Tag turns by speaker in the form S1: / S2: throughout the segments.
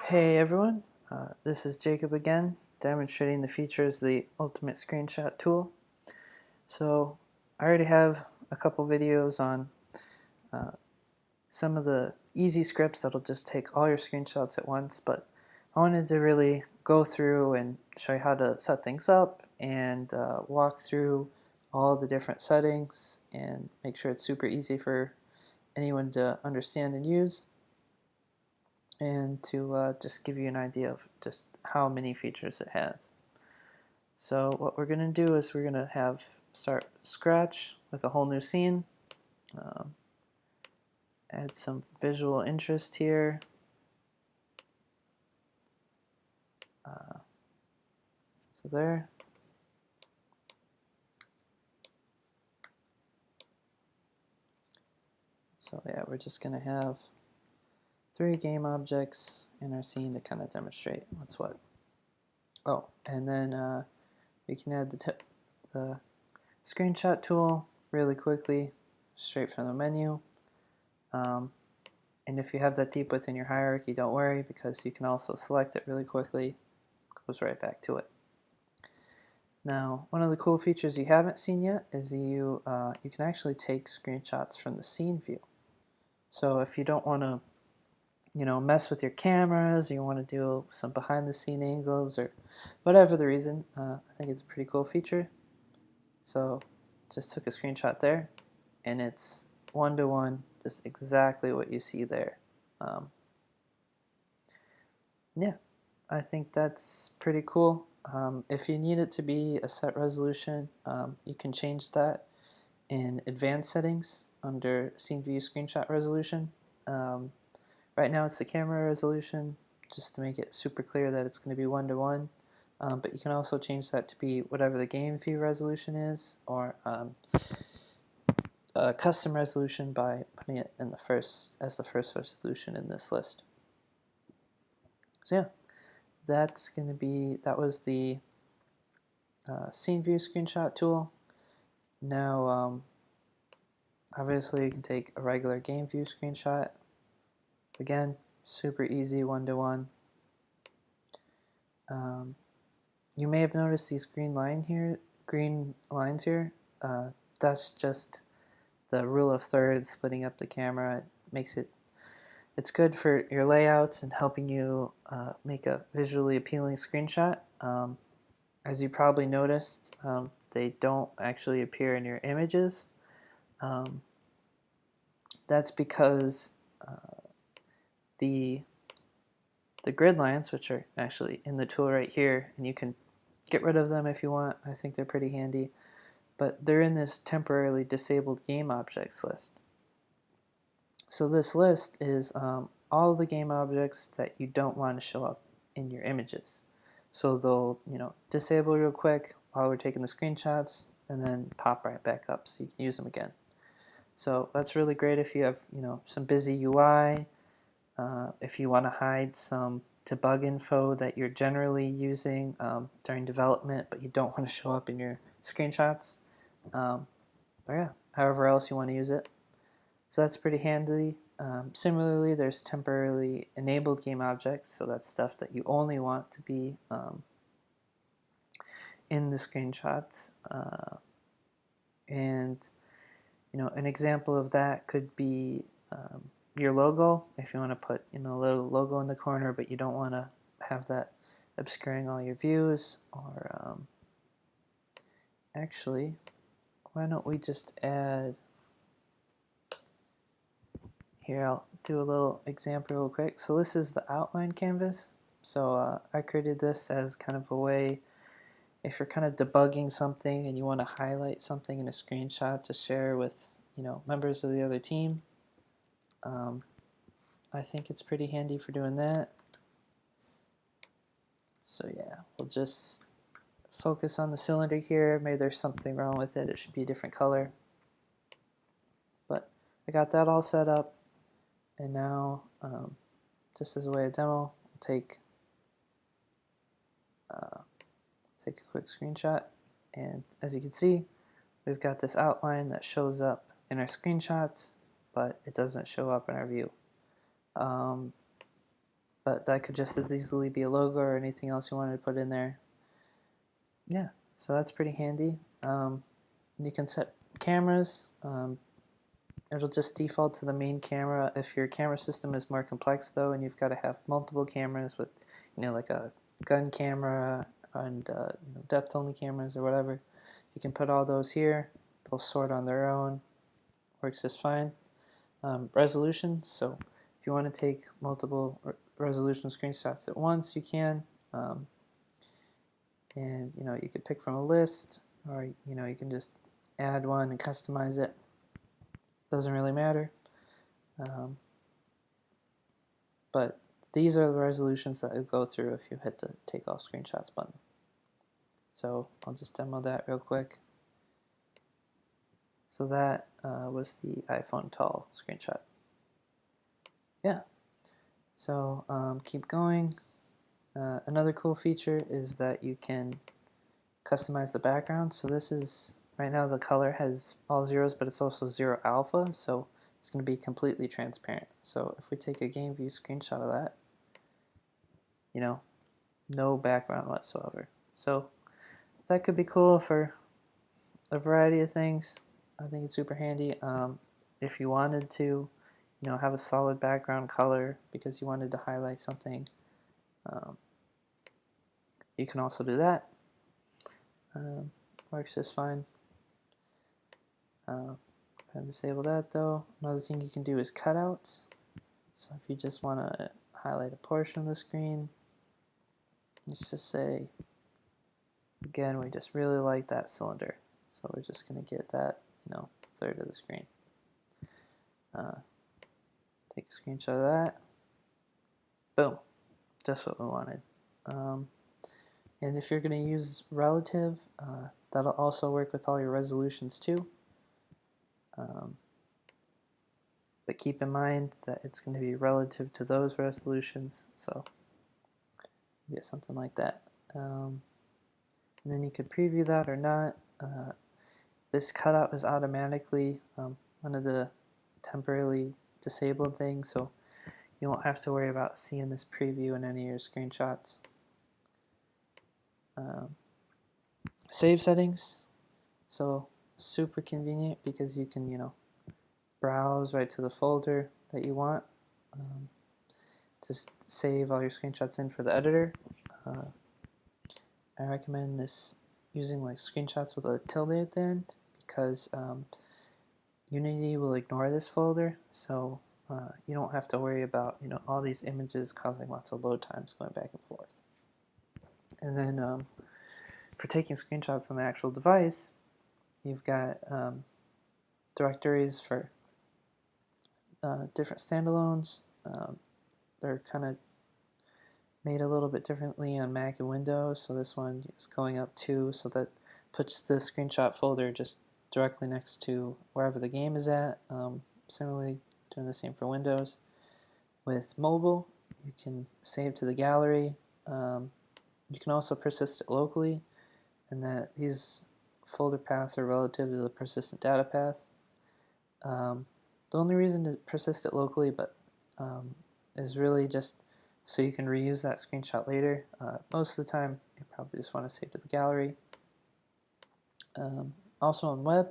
S1: Hey everyone, this is Jacob again, demonstrating the features of the Ultimate Screenshot tool. So I already have a couple videos on some of the easy scripts that'll just take all your screenshots at once, but I wanted to really go through and show you how to set things up and walk through all the different settings and make sure it's super easy for anyone to understand and use, and to just give you an idea of just how many features it has. So what we're going to do is we're going to start scratch with a whole new scene, um, add some visual interest here, so there. So yeah, we're just going to have 3 game objects in our scene to kind of demonstrate what's what. Oh, and then we can add the screenshot tool really quickly, straight from the menu. And if you have that deep within your hierarchy, don't worry, because you can also select it really quickly. It goes right back to it. Now, one of the cool features you haven't seen yet is you can actually take screenshots from the scene view. So if you don't want to mess with your cameras, you want to do some behind the scene angles, or whatever the reason, I think it's a pretty cool feature. So just took a screenshot there, and it's one-to-one, just exactly what you see there. Yeah, I think that's pretty cool. If you need it to be a set resolution, you can change that in advanced settings under scene view screenshot resolution. Right now it's the camera resolution, just to make it super clear that it's going to be one-to-one. But you can also change that to be whatever the game view resolution is, or a custom resolution by putting it in as the first resolution in this list. So yeah, that was the scene view screenshot tool. Now, obviously you can take a regular game view screenshot. Again, super easy, one-to-one. You may have noticed these green lines here. That's just the rule of thirds, splitting up the camera. It makes it's good for your layouts and helping you make a visually appealing screenshot. As you probably noticed, they don't actually appear in your images. That's because the grid lines, which are actually in the tool right here, and you can get rid of them if you want. I think they're pretty handy, but they're in this temporarily disabled game objects list. So this list is all the game objects that you don't want to show up in your images. So they'll disable real quick while we're taking the screenshots, and then pop right back up so you can use them again. So that's really great if you have some busy UI, if you want to hide some debug info that you're generally using during development, but you don't want to show up in your screenshots. Or yeah, however else you want to use it. So that's pretty handy. Similarly, there's temporarily enabled game objects, so that's stuff that you only want to be in the screenshots. And an example of that could be your logo. If you want to put a little logo in the corner, but you don't want to have that obscuring all your views, or actually, why don't we just add here, I'll do a little example real quick. So this is the outline canvas. So I created this as kind of a way, if you're kind of debugging something and you want to highlight something in a screenshot to share with members of the other team. I think it's pretty handy for doing that. So yeah, we'll just focus on the cylinder here. Maybe there's something wrong with it. It should be a different color. But I got that all set up. And now, just as a way of demo, I'll take a quick screenshot. And as you can see, we've got this outline that shows up in our screenshots, but it doesn't show up in our view. But but that could just as easily be a logo or anything else you wanted to put in there. Yeah, so that's pretty handy. You can set cameras. It'll just default to the main camera. If your camera system is more complex though, and you've got to have multiple cameras with, like a gun camera and depth only cameras or whatever, you can put all those here. They'll sort on their own. Works just fine. Resolution. So if you want to take multiple resolution screenshots at once, you can. And you could pick from a list, or you can just add one and customize it. Doesn't really matter. But these are the resolutions that it'll go through if you hit the take all screenshots button. So I'll just demo that real quick. So that was the iPhone 12 screenshot. Yeah. So keep going. Another cool feature is that you can customize the background. So this is, right now the color has all zeros, but it's also 0 alpha, so it's going to be completely transparent. So if we take a game view screenshot of that, no background whatsoever. So that could be cool for a variety of things. I think it's super handy. If you wanted to, have a solid background color because you wanted to highlight something, you can also do that. Works just fine. Disable that though. Another thing you can do is cutouts. So if you just want to highlight a portion of the screen, let's just say, again, we just really like that cylinder, so we're just going to get that, third of the screen. Take a screenshot of that. Boom, just what we wanted. And if you're going to use relative, that'll also work with all your resolutions too. But keep in mind that it's going to be relative to those resolutions, so you get something like that. And then you could preview that or not. This cutout is automatically one of the temporarily disabled things, so you won't have to worry about seeing this preview in any of your screenshots. Save settings, so super convenient because you can browse right to the folder that you want. Just save all your screenshots in for the editor. I recommend this using like screenshots with a tilde at the end because Unity will ignore this folder, so you don't have to worry about all these images causing lots of load times going back and forth. And then for taking screenshots on the actual device, you've got directories for different standalones. They're kind of made a little bit differently on Mac and Windows, so this one is going up 2, so that puts the screenshot folder just directly next to wherever the game is at. Similarly, doing the same for Windows. With mobile, you can save to the gallery. You can also persist it locally, and that these folder paths are relative to the persistent data path. The only reason to persist it locally is really just so you can reuse that screenshot later. Most of the time, you probably just want to save to the gallery. Also on web,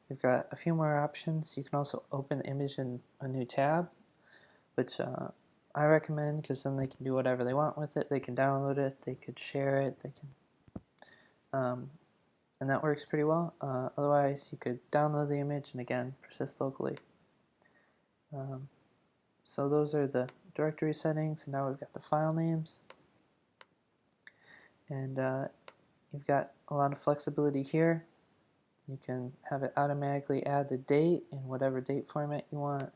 S1: you've got a few more options. You can also open the image in a new tab, which I recommend because then they can do whatever they want with it. They can download it, they could share it, they can, and that works pretty well. Otherwise, you could download the image and again persist locally. So those are the directory settings, and now we've got the file names, and you've got a lot of flexibility here. You can have it automatically add the date in whatever date format you want,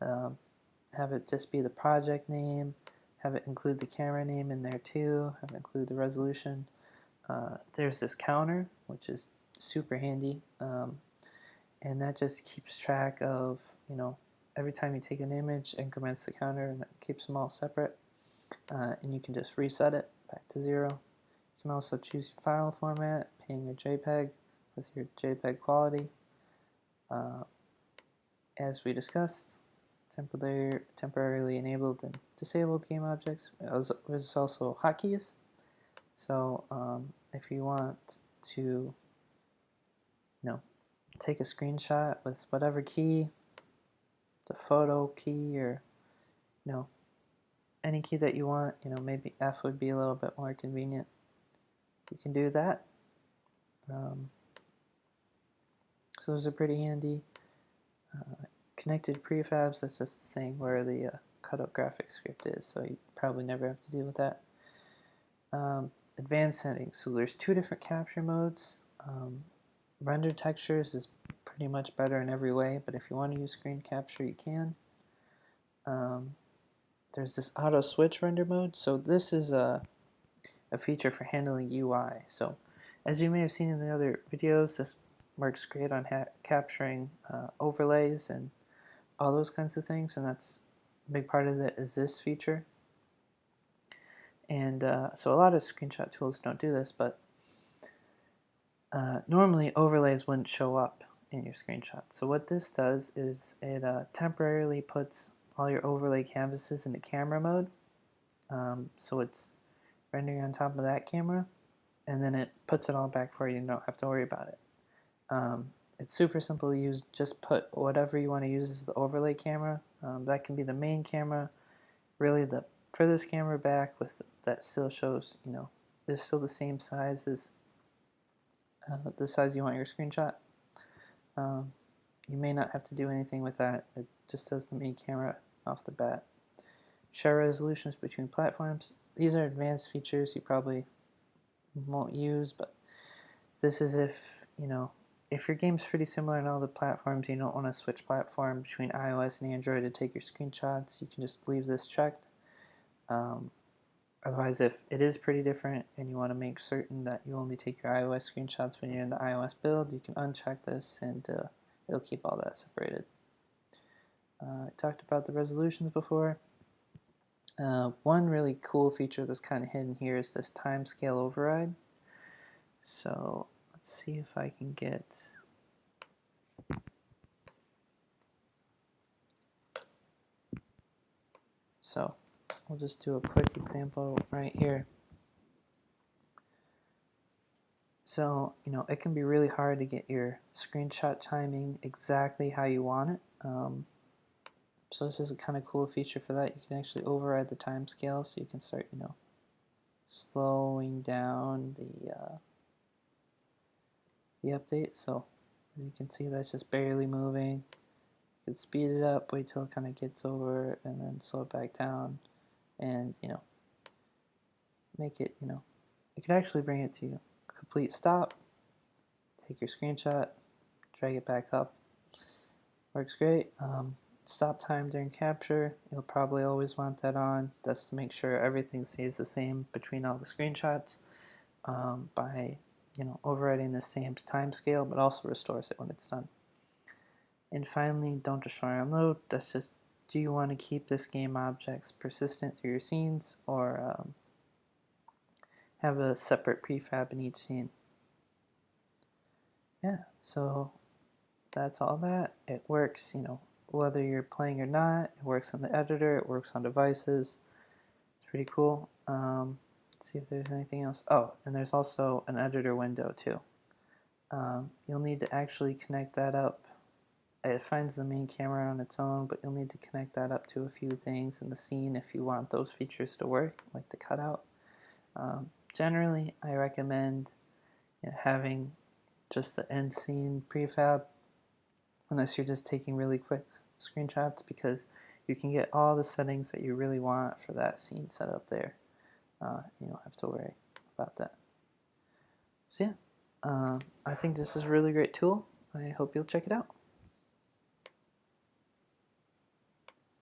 S1: have it just be the project name, have it include the camera name in there too, have it include the resolution. There's this counter, which is super handy, and that just keeps track of, every time you take an image, increments the counter, and that keeps them all separate. And you can just reset it back to 0. You can also choose your file format, PNG or JPEG, with your JPEG quality, as we discussed. temporarily enabled and disabled game objects. There's also hotkeys. So if you want to, take a screenshot with whatever key, the photo key, or any key that you want, maybe F would be a little bit more convenient. You can do that. So those are pretty handy. Connected prefabs, that's just saying where the cutout graphics script is, so you probably never have to deal with that. Advanced settings, so there's two different capture modes. Render textures is pretty much better in every way, but if you want to use screen capture, you can. There's this auto switch render mode, so this is a feature for handling UI. So as you may have seen in the other videos, this works great on capturing overlays and all those kinds of things, and that's a big part of it is this feature. And so a lot of screenshot tools don't do this, but normally overlays wouldn't show up in your screenshot. So what this does is it temporarily puts all your overlay canvases into camera mode. So it's rendering on top of that camera, and then it puts it all back for you and you don't have to worry about it. It's super simple to use. Just put whatever you want to use as the overlay camera. That can be the main camera, really the furthest camera back with that still shows, is still the same size as the size you want your screenshot. You may not have to do anything with that. It just does the main camera off the bat. Share resolutions between platforms. These are advanced features you probably won't use, but this is if your game's pretty similar on all the platforms, you don't want to switch platform between iOS and Android to take your screenshots, you can just leave this checked. Otherwise, if it is pretty different and you want to make certain that you only take your iOS screenshots when you're in the iOS build, you can uncheck this and it'll keep all that separated. I talked about the resolutions before. One really cool feature that's kind of hidden here is this timescale override. So let's see if I can get so we'll just do a quick example right here. So it can be really hard to get your screenshot timing exactly how you want it. So this is a kind of cool feature for that. You can actually override the timescale, so you can start slowing down the update. So as you can see, that's just barely moving. You can speed it up, wait till it kind of gets over, and then slow it back down, and make it you can actually bring it to a complete stop. Take your screenshot, drag it back up. Works great. Stop time during capture, you'll probably always want that on. That's to make sure everything stays the same between all the screenshots by overriding the same time scale, but also restores it when it's done. And finally, don't destroy unload. That's just, do you want to keep this game objects persistent through your scenes, or have a separate prefab in each scene? Yeah, so that's all that. It works, whether you're playing or not. It works on the editor, it works on devices. It's pretty cool. Let's see if there's anything else. Oh, and there's also an editor window too. You'll need to actually connect that up. It finds the main camera on its own, but you'll need to connect that up to a few things in the scene if you want those features to work, like the cutout. Generally, I recommend having just the end scene prefab, unless you're just taking really quick screenshots, because you can get all the settings that you really want for that scene set up there. You don't have to worry about that. So yeah, I think this is a really great tool. I hope you'll check it out.